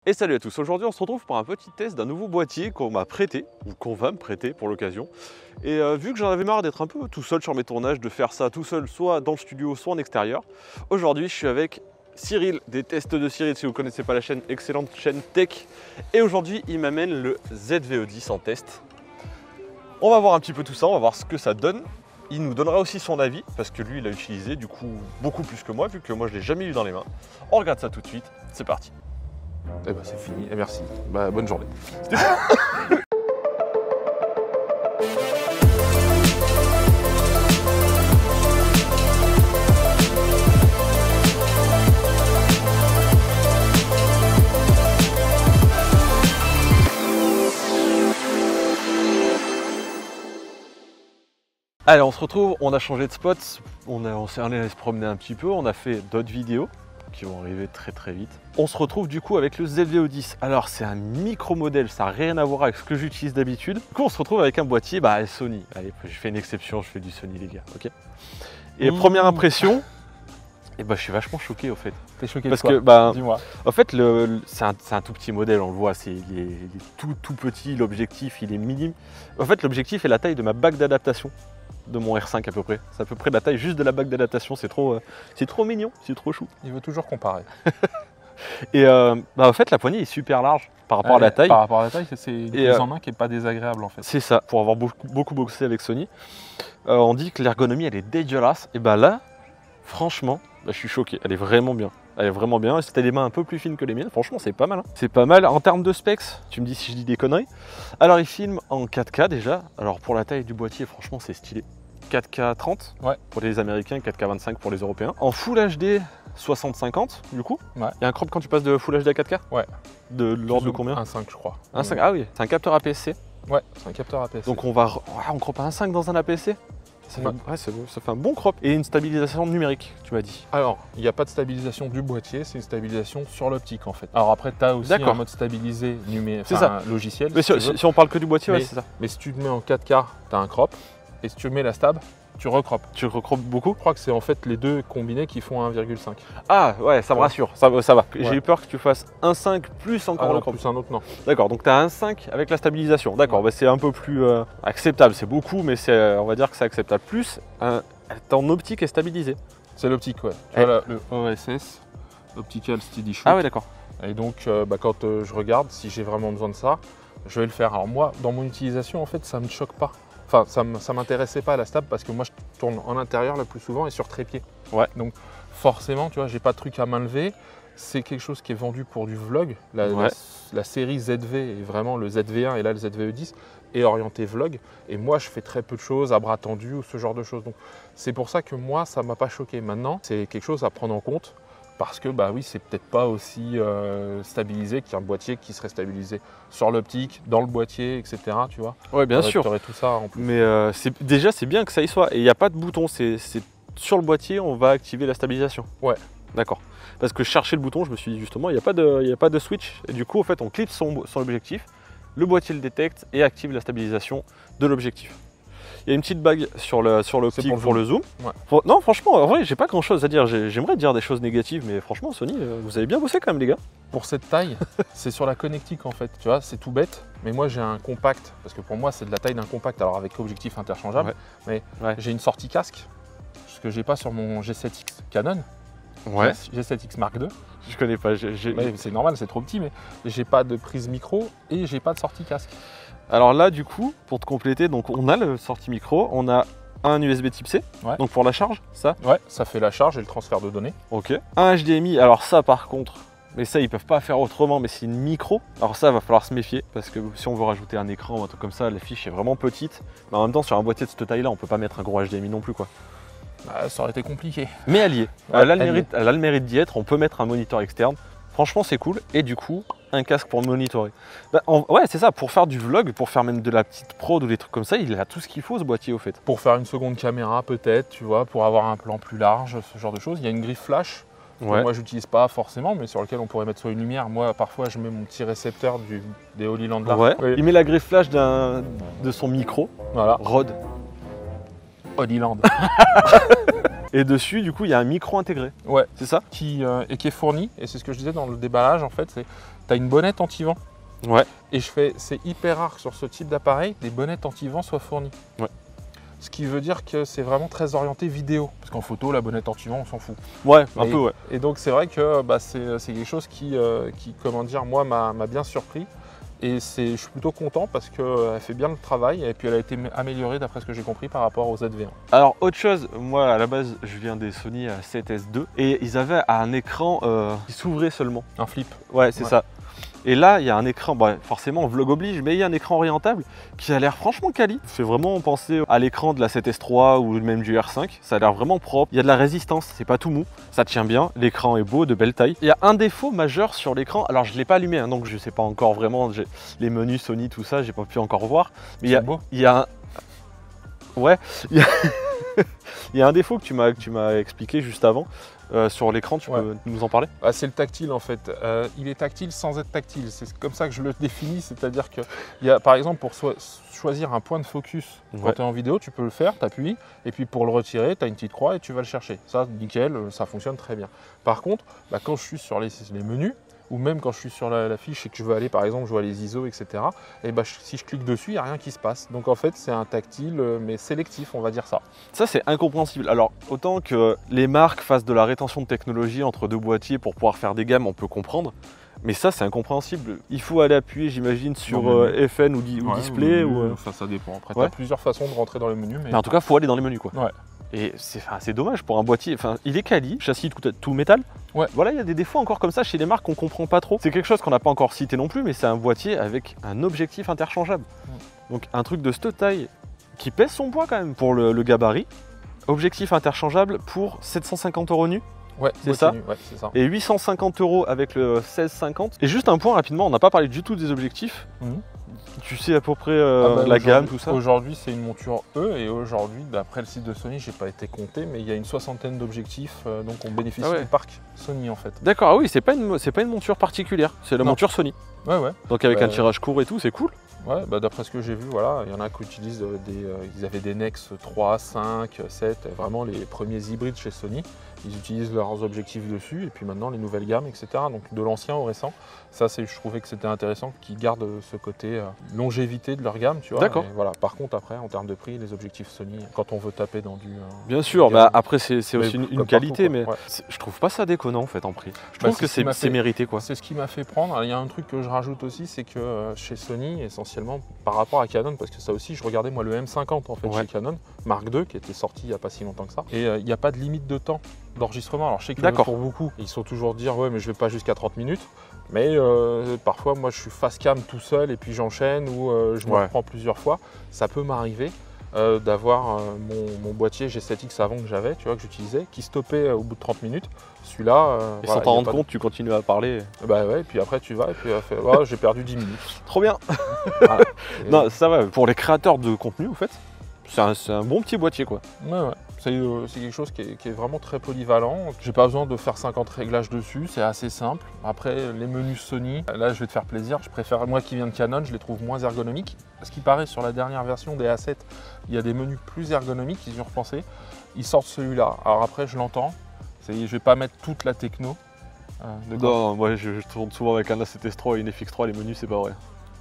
Et salut à tous, aujourd'hui on se retrouve pour un petit test d'un nouveau boîtier qu'on m'a prêté, ou qu'on va me prêter pour l'occasion. Et vu que j'en avais marre d'être un peu tout seul sur mes tournages, de faire ça tout seul, soit dans le studio, soit en extérieur, aujourd'hui je suis avec Cyril, des tests de Cyril, si vous ne connaissez pas la chaîne, excellente chaîne tech. Et aujourd'hui il m'amène le ZVE10 en test. On va voir un petit peu tout ça, on va voir ce que ça donne. Il nous donnera aussi son avis, parce que lui il a utilisé du coup beaucoup plus que moi, vu que moi je ne l'ai jamais eu dans les mains. On regarde ça tout de suite, c'est parti. Eh ben c'est fini, et merci. Bah, bonne journée. Allez, on se retrouve, on a changé de spot, on s'est allé se promener un petit peu, on a fait d'autres vidéos qui vont arriver très vite. On se retrouve du coup avec le ZVE10. Alors c'est un micro modèle, ça n'a rien à voir avec ce que j'utilise d'habitude. Du coup on se retrouve avec un boîtier Sony. Allez, je fais une exception, je fais du Sony les gars, ok. Et première impression, je suis vachement choqué au fait. T'es choqué parce de quoi? que Dis-moi. en fait c'est un tout petit modèle, on le voit, il est tout petit, l'objectif il est minime. En fait l'objectif est la taille de ma bague d'adaptation de mon R5 à peu près. C'est à peu près la taille juste de la bague d'adaptation, c'est trop mignon, c'est trop chou. Il veut toujours comparer. Et en fait la poignée est super large par rapport à la taille. Par rapport à la taille, c'est une prise en main qui n'est pas désagréable en fait. C'est ça, pour avoir beaucoup boxé avec Sony. On dit que l'ergonomie elle est dégueulasse, et là, franchement, je suis choqué, elle est vraiment bien. Elle est vraiment bien, c'était des mains un peu plus fines que les miennes, franchement c'est pas mal. C'est pas mal. En termes de specs, tu me dis si je dis des conneries. Alors il filme en 4K déjà, alors pour la taille du boîtier franchement c'est stylé. 4K 30 pour les Américains, 4K 25 pour les Européens. En Full HD 60-50 du coup. Ouais. Il y a un crop quand tu passes de Full HD à 4K. Ouais. De l'ordre de combien? 1.5 je crois. 1.5, ah oui, c'est un capteur APS-C. Ouais, c'est un capteur APS-C. Donc on crop à 1.5 dans un APS-C. Ça fait un bon crop. Et une stabilisation numérique, tu m'as dit. Alors, il n'y a pas de stabilisation du boîtier, c'est une stabilisation sur l'optique en fait. Alors après, tu as aussi un mode stabilisé logiciel. Mais si on parle que du boîtier, c'est ça. Mais si tu te mets en 4K, tu as un crop. Et si tu mets la stab, tu recroppes. Tu recroppes beaucoup? Je crois que c'est en fait les deux combinés qui font 1,5. Ah ouais, ça me rassure, ça va. Ouais. J'ai eu peur que tu fasses 1,5 plus encore le crop. Plus un autre, non. D'accord, donc tu as 1,5 avec la stabilisation. D'accord, c'est un peu plus acceptable. C'est beaucoup, mais on va dire que c'est acceptable. Plus, ton optique est stabilisée. C'est l'optique, ouais. Tu vois le OSS, Optical Steady Shoot. Ah ouais, d'accord. Et donc, quand je regarde, si j'ai vraiment besoin de ça, je vais le faire. Alors moi, dans mon utilisation, en fait, ça ne me choque pas. Enfin, ça ne m'intéressait pas à la stab parce que moi, je tourne en intérieur le plus souvent et sur trépied. Ouais. Donc, forcément, tu vois, j'ai pas de truc à main levée. C'est quelque chose qui est vendu pour du vlog. La série ZV est vraiment le ZV1 et là, le ZVE10 est orienté vlog. Et moi, je fais très peu de choses à bras tendus ou ce genre de choses. Donc, c'est pour ça que moi, ça ne m'a pas choqué. Maintenant, c'est quelque chose à prendre en compte. Parce que oui, c'est peut-être pas aussi stabilisé qu'un boîtier qui serait stabilisé sur l'optique, dans le boîtier, etc. Tu vois. Ouais, bien sûr. Tu aurais tout ça en plus. Mais déjà, c'est bien que ça y soit. Et il n'y a pas de bouton. C'est sur le boîtier, on va activer la stabilisation. Ouais. D'accord. Parce que je cherchais le bouton, je me suis dit justement, il n'y a pas de switch. Et du coup, en fait, on clique son objectif, le boîtier le détecte et active la stabilisation de l'objectif. Il y a une petite bague sur l'optique pour le zoom. Ouais. Non, franchement, en vrai, j'ai pas grand chose à dire. J'aimerais dire des choses négatives, mais franchement, Sony, vous avez bien bossé quand même, les gars. Pour cette taille, c'est sur la connectique en fait. Tu vois, c'est tout bête. Mais moi, j'ai un compact, parce que pour moi, c'est de la taille d'un compact, alors avec objectif interchangeable. Ouais. Mais j'ai une sortie casque, ce que j'ai pas sur mon G7X Canon. Ouais. G7X Mark II. Je connais pas. C'est normal, c'est trop petit, mais j'ai pas de prise micro et j'ai pas de sortie casque. Alors là, du coup, pour te compléter, donc on a le sortie micro, on a un USB type C, donc pour la charge, ça. Ouais, ça fait la charge et le transfert de données. Ok. Un HDMI, alors ça par contre, mais ça ils peuvent pas faire autrement, mais c'est une micro. Alors ça, va falloir se méfier, parce que si on veut rajouter un écran ou un truc comme ça, la fiche est vraiment petite. Mais en même temps, sur un boîtier de cette taille-là, on peut pas mettre un gros HDMI non plus, quoi. Ça aurait été compliqué. Mais allié. Elle a le mérite d'y être, on peut mettre un moniteur externe. Franchement, c'est cool. Et du coup, un casque pour monitorer. Ouais, c'est ça, pour faire du vlog, pour faire même de la petite prod ou des trucs comme ça, il a tout ce qu'il faut, ce boîtier, au fait. Pour faire une seconde caméra, peut-être, tu vois, pour avoir un plan plus large, ce genre de choses. Il y a une griffe flash. Ouais. Moi, j'utilise pas forcément, mais sur lequel on pourrait mettre soit une lumière. Moi, parfois, je mets mon petit récepteur des Holy Land. Ouais. Oui. Il met la griffe flash de son micro. Voilà. Rode. Holy Land. Et dessus, du coup, il y a un micro intégré. Ouais. C'est ça? Qui est fourni, et c'est ce que je disais dans le déballage, en fait, c'est tu as une bonnette anti-vent. Ouais. Et c'est hyper rare que sur ce type d'appareil, des bonnettes anti-vent soient fournies. Ouais. Ce qui veut dire que c'est vraiment très orienté vidéo. Parce qu'en photo, la bonnette anti-vent, on s'en fout. Ouais, un peu, ouais. Et donc c'est vrai que c'est quelque chose qui, comment dire, moi, m'a bien surpris. Et je suis plutôt content parce qu'elle fait bien le travail et puis elle a été améliorée d'après ce que j'ai compris par rapport aux ZV1. Alors autre chose, moi à la base je viens des Sony A7S2 et ils avaient un écran qui s'ouvrait seulement. Un flip. Ouais, c'est ça. Et là, il y a un écran, forcément, vlog oblige, mais il y a un écran orientable qui a l'air franchement quali. Ça fait vraiment penser à l'écran de la 7S3 ou même du R5. Ça a l'air vraiment propre. Il y a de la résistance, c'est pas tout mou. Ça tient bien. L'écran est beau, de belle taille. Il y a un défaut majeur sur l'écran. Alors, je ne l'ai pas allumé, hein, donc je sais pas encore vraiment. Les menus Sony, tout ça, j'ai pas pu encore voir. Mais il y a un. Ouais, il y a un défaut que tu m'as expliqué juste avant. Sur l'écran, tu peux nous en parler? C'est le tactile en fait. Il est tactile sans être tactile. C'est comme ça que je le définis. C'est-à-dire que, par exemple, pour choisir un point de focus quand tu es en vidéo, tu peux le faire, tu appuies, et puis pour le retirer, tu as une petite croix et tu vas le chercher. Ça, nickel, ça fonctionne très bien. Par contre, quand je suis sur les menus, ou même quand je suis sur la fiche et que je veux aller, par exemple, je vois les ISO, etc. Et si je clique dessus, il n'y a rien qui se passe. Donc en fait, c'est un tactile, mais sélectif, on va dire ça. Ça, c'est incompréhensible. Alors, autant que les marques fassent de la rétention de technologie entre deux boîtiers pour pouvoir faire des gammes, on peut comprendre. Mais ça, c'est incompréhensible. Il faut aller appuyer, j'imagine, sur FN ou display. Ça dépend. Après, tu as plusieurs façons de rentrer dans les menus. Mais en tout cas, il faut aller dans les menus, quoi. Ouais. Et c'est dommage pour un boîtier. Enfin, il est quali, châssis tout métal. Ouais. Voilà, il y a des défauts encore comme ça chez les marques qu'on comprend pas trop. C'est quelque chose qu'on n'a pas encore cité non plus, mais c'est un boîtier avec un objectif interchangeable. Donc un truc de cette taille qui pèse son poids quand même pour le gabarit. Objectif interchangeable pour 750 € nu. Ouais, c'est ça. Ouais, c'est ça. Et 850 € avec le 1650. Et juste un point rapidement, on n'a pas parlé du tout des objectifs. Tu sais à peu près la gamme, tout ça? Aujourd'hui, c'est une monture E et aujourd'hui, d'après le site de Sony, j'ai pas été compté, mais il y a une 60aine d'objectifs, donc on bénéficie du parc Sony en fait. D'accord, ah oui, c'est pas une monture particulière, c'est la monture Sony. Ouais. Donc avec un tirage court et tout, c'est cool. Ouais, d'après ce que j'ai vu, voilà, il y en a qui utilisent ils avaient des Nex 3, 5, 7, vraiment les premiers hybrides chez Sony. Ils utilisent leurs objectifs dessus et puis maintenant les nouvelles gammes, etc. Donc de l'ancien au récent. Ça, je trouvais que c'était intéressant qu'ils gardent ce côté longévité de leur gamme, tu vois. D'accord. Voilà. Par contre, après, en termes de prix, les objectifs Sony, quand on veut taper dans du... Bien sûr, après c'est aussi une qualité, mais je trouve pas ça déconnant en fait en prix. Je trouve que c'est mérité, quoi. C'est ce qui m'a fait prendre. Il y a un truc que je rajoute aussi, c'est que chez Sony, essentiellement par rapport à Canon, parce que ça aussi, je regardais moi le M50 en fait chez Canon, Mark II, qui était sorti il n'y a pas si longtemps que ça. Et il n'y a pas de limite de temps d'enregistrement. Alors je sais que pour beaucoup, ils sont toujours dire ouais mais je vais pas jusqu'à 30 minutes. Mais parfois moi je suis face cam tout seul et puis j'enchaîne ou je me reprends plusieurs fois. Ça peut m'arriver d'avoir mon boîtier G7X avant que j'avais, tu vois, que j'utilisais, qui stoppait au bout de 30 minutes. Celui-là... et sans t'en rendre compte, tu continues à parler. Bah ouais, et puis après tu vas et puis j'ai perdu 10 minutes. Trop bien. Non, ça va, pour les créateurs de contenu en fait, c'est un bon petit boîtier, quoi. Ouais. C'est quelque chose qui est vraiment très polyvalent. J'ai pas besoin de faire 50 réglages dessus, c'est assez simple. Après, les menus Sony, là je vais te faire plaisir. Je préfère, moi qui viens de Canon, je les trouve moins ergonomiques. Ce qui paraît, sur la dernière version des A7, il y a des menus plus ergonomiques, ils y ont repensé. Ils sortent celui-là. Alors après, je l'entends. Je vais pas mettre toute la techno. Non, moi je tourne souvent avec un A7S3 et une FX3, les menus c'est pas vrai.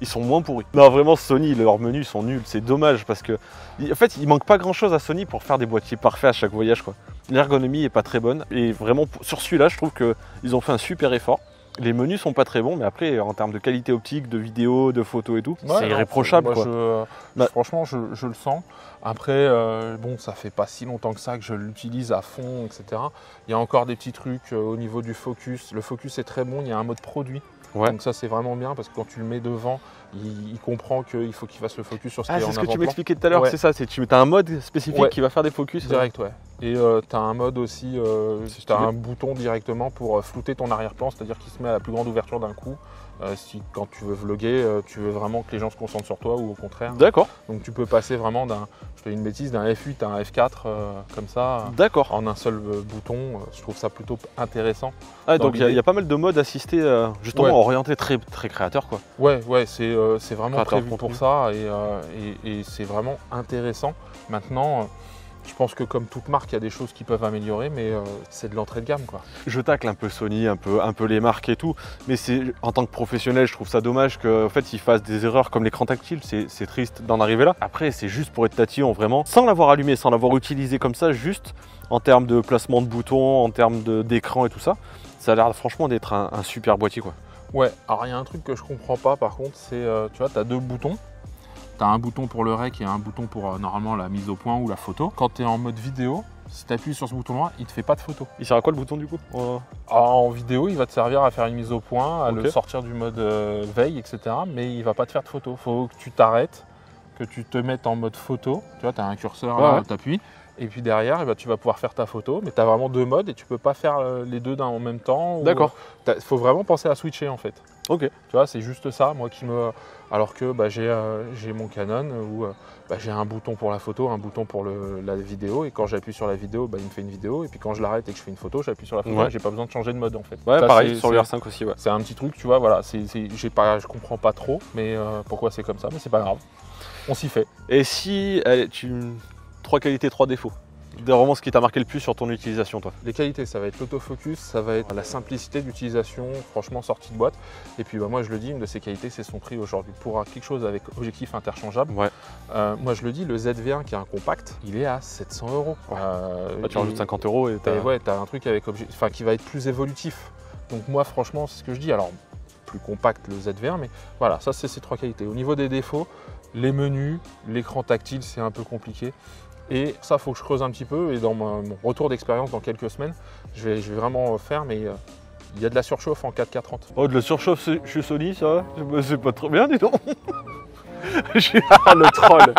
Ils sont moins pourris. Non, vraiment, Sony, leurs menus sont nuls. C'est dommage parce que, en fait, il manque pas grand chose à Sony pour faire des boîtiers parfaits à chaque voyage, quoi. L'ergonomie est pas très bonne et vraiment, sur celui-là, je trouve qu'ils ont fait un super effort. Les menus sont pas très bons, mais après, en termes de qualité optique, de vidéo, de photos et tout, c'est irréprochable, quoi. Franchement, je le sens. Après, bon, ça fait pas si longtemps que ça que je l'utilise à fond, etc. Il y a encore des petits trucs au niveau du focus. Le focus est très bon, il y a un mode produit. Donc ça c'est vraiment bien parce que quand tu le mets devant, il comprend qu'il faut qu'il fasse le focus sur ce qui est en avant-plan. C'est ce que tu m'expliquais tout à l'heure, c'est ça, tu as un mode spécifique qui va faire des focus. Direct, Et tu as un mode aussi, tu as un bouton directement pour flouter ton arrière-plan, c'est-à-dire qu'il se met à la plus grande ouverture d'un coup. Si quand tu veux vlogger, tu veux vraiment que les gens se concentrent sur toi ou au contraire. D'accord. Donc tu peux passer vraiment je fais une bêtise, d'un F8 à un F4 comme ça. D'accord. En un seul bouton. Je trouve ça plutôt intéressant. Ah, donc il y a pas mal de modes assistés justement orientés très créateurs, quoi. Ouais, c'est vraiment prévu pour ça et c'est vraiment intéressant. Maintenant, Je pense que comme toute marque, il y a des choses qui peuvent améliorer, mais c'est de l'entrée de gamme, quoi. Je tacle un peu Sony, un peu les marques et tout, mais en tant que professionnel, je trouve ça dommage qu'en fait, ils fassent des erreurs comme l'écran tactile. C'est triste d'en arriver là. Après, c'est juste pour être tatillon, vraiment, sans l'avoir allumé, sans l'avoir utilisé comme ça, juste en termes de placement de boutons, en termes d'écran et tout ça. Ça a l'air franchement d'être un super boîtier, quoi. Ouais, alors il y a un truc que je comprends pas par contre, c'est, tu vois, tu as deux boutons. Tu as un bouton pour le rec et un bouton pour normalement la mise au point ou la photo. Quand tu es en mode vidéo, si tu appuies sur ce bouton-là, il te fait pas de photo. Il sert à quoi le bouton du coup? En vidéo, il va te servir à faire une mise au point, à le sortir du mode veille, etc. Mais il va pas te faire de photo. Faut que tu t'arrêtes, que tu te mettes en mode photo. Tu vois, tu as un curseur là, tu appuies. Et puis derrière, eh ben, tu vas pouvoir faire ta photo, mais tu as vraiment deux modes et tu peux pas faire les deux en même temps. D'accord. Il faut vraiment penser à switcher en fait. Ok. Tu vois, c'est juste ça, moi qui me. Alors que j'ai mon Canon où j'ai un bouton pour la photo, un bouton pour la vidéo, et quand j'appuie sur la vidéo, il me fait une vidéo, et puis quand je l'arrête et que je fais une photo, j'appuie sur la photo, et j'ai pas besoin de changer de mode en fait. Ouais, ça, pareil sur le R5 aussi. Ouais. C'est un petit truc, tu vois, voilà, je comprends pas trop, mais pourquoi c'est comme ça, mais c'est pas grave. On s'y fait. Et si trois qualités, trois défauts, vraiment ce qui t'a marqué le plus sur ton utilisation, toi? Les qualités, ça va être l'autofocus, ça va être la simplicité d'utilisation, franchement sortie de boîte. Et puis moi je le dis, une de ces qualités, c'est son prix aujourd'hui. Pour quelque chose avec objectif interchangeable, moi je le dis, le ZV1 qui est un compact, il est à 700 €. Tu rajoutes 50 € et t'as un truc avec qui va être plus évolutif. Donc moi franchement, c'est ce que je dis. Alors plus compact le ZV1, mais voilà, ça c'est ces trois qualités. Au niveau des défauts, les menus, l'écran tactile, c'est un peu compliqué. Et ça, il faut que je creuse un petit peu. Et dans mon retour d'expérience dans quelques semaines, je vais vraiment faire. Mais il y a de la surchauffe en 4K30. Oh, de la surchauffe chez Sony, ça? C'est pas trop bien, dis donc. Le troll.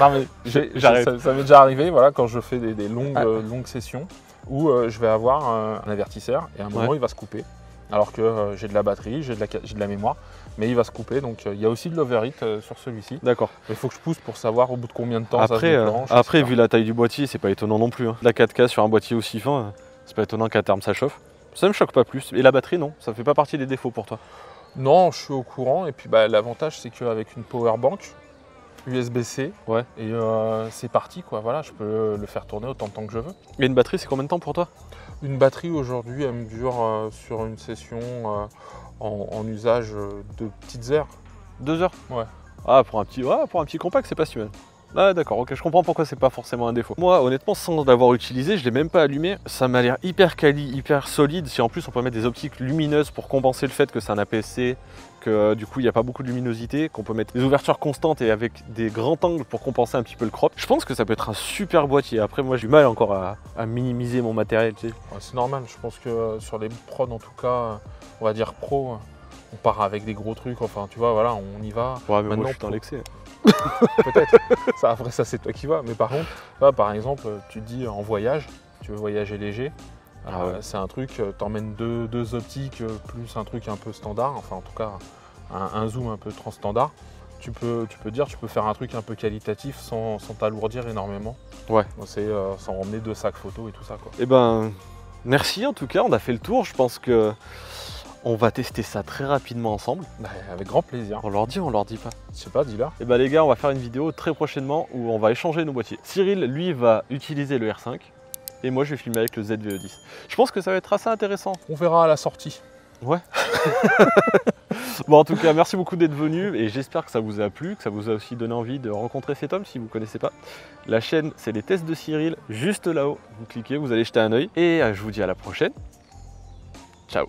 Non, mais ça m'est déjà arrivé, voilà, quand je fais des longues sessions où je vais avoir un avertisseur et à un moment il va se couper. Alors que j'ai de la batterie, j'ai de la mémoire, mais il va se couper, donc il y a aussi de l'overheat sur celui-ci. D'accord. Il faut que je pousse pour savoir au bout de combien de temps après, ça se déclenche. Après, vu la taille du boîtier, c'est pas étonnant non plus. Hein. La 4K sur un boîtier aussi fin, c'est pas étonnant qu'à terme ça chauffe. Ça me choque pas plus. Et la batterie, non? Ça fait pas partie des défauts pour toi? Non, je suis au courant, et puis l'avantage c'est qu'avec une power bank USB-C, et c'est parti, quoi. Voilà, je peux le faire tourner autant de temps que je veux. Et une batterie, c'est combien de temps pour toi? Une batterie aujourd'hui, elle me dure sur une session en usage de petites heures. 2 heures? Ouais. Ah, pour un petit compact, c'est pas si mal. Ah d'accord, ok, je comprends pourquoi c'est pas forcément un défaut. Moi, honnêtement, sans l'avoir utilisé, je l'ai même pas allumé. Ça m'a l'air hyper quali, hyper solide. Si en plus on peut mettre des optiques lumineuses pour compenser le fait que c'est un APS-C, que du coup il n'y a pas beaucoup de luminosité, qu'on peut mettre des ouvertures constantes et avec des grands angles pour compenser un petit peu le crop. Je pense que ça peut être un super boîtier. Après, moi j'ai du mal encore à minimiser mon matériel. Tu sais. Ouais, c'est normal, je pense que sur les prods en tout cas, on va dire pro, on part avec des gros trucs, enfin tu vois, voilà, on y va. Ouais, mais maintenant, moi je suis dans l'excès. Peut-être, après ça c'est toi qui vas, mais par contre, là, par exemple, tu te dis en voyage, tu veux voyager léger, c'est un truc, t'emmènes deux optiques plus un truc un peu standard, enfin en tout cas un zoom un peu transstandard, tu peux faire un truc un peu qualitatif sans t'alourdir énormément. Ouais. C'est sans emmener 2 sacs photos et tout ça, quoi. Eh ben, merci en tout cas, on a fait le tour, je pense que on va tester ça très rapidement ensemble. Avec grand plaisir. On leur dit ou on leur dit pas? Je sais pas, dis-leur. Et bah les gars, on va faire une vidéo très prochainement où on va échanger nos boîtiers. Cyril, lui, va utiliser le R5 et moi je vais filmer avec le ZVE10. Je pense que ça va être assez intéressant. On verra à la sortie. Ouais. Bon, en tout cas, merci beaucoup d'être venu et j'espère que ça vous a plu, que ça vous a aussi donné envie de rencontrer cet homme si vous ne connaissez pas. La chaîne, c'est les tests de Cyril, juste là-haut. Vous cliquez, vous allez jeter un œil et je vous dis à la prochaine. Ciao.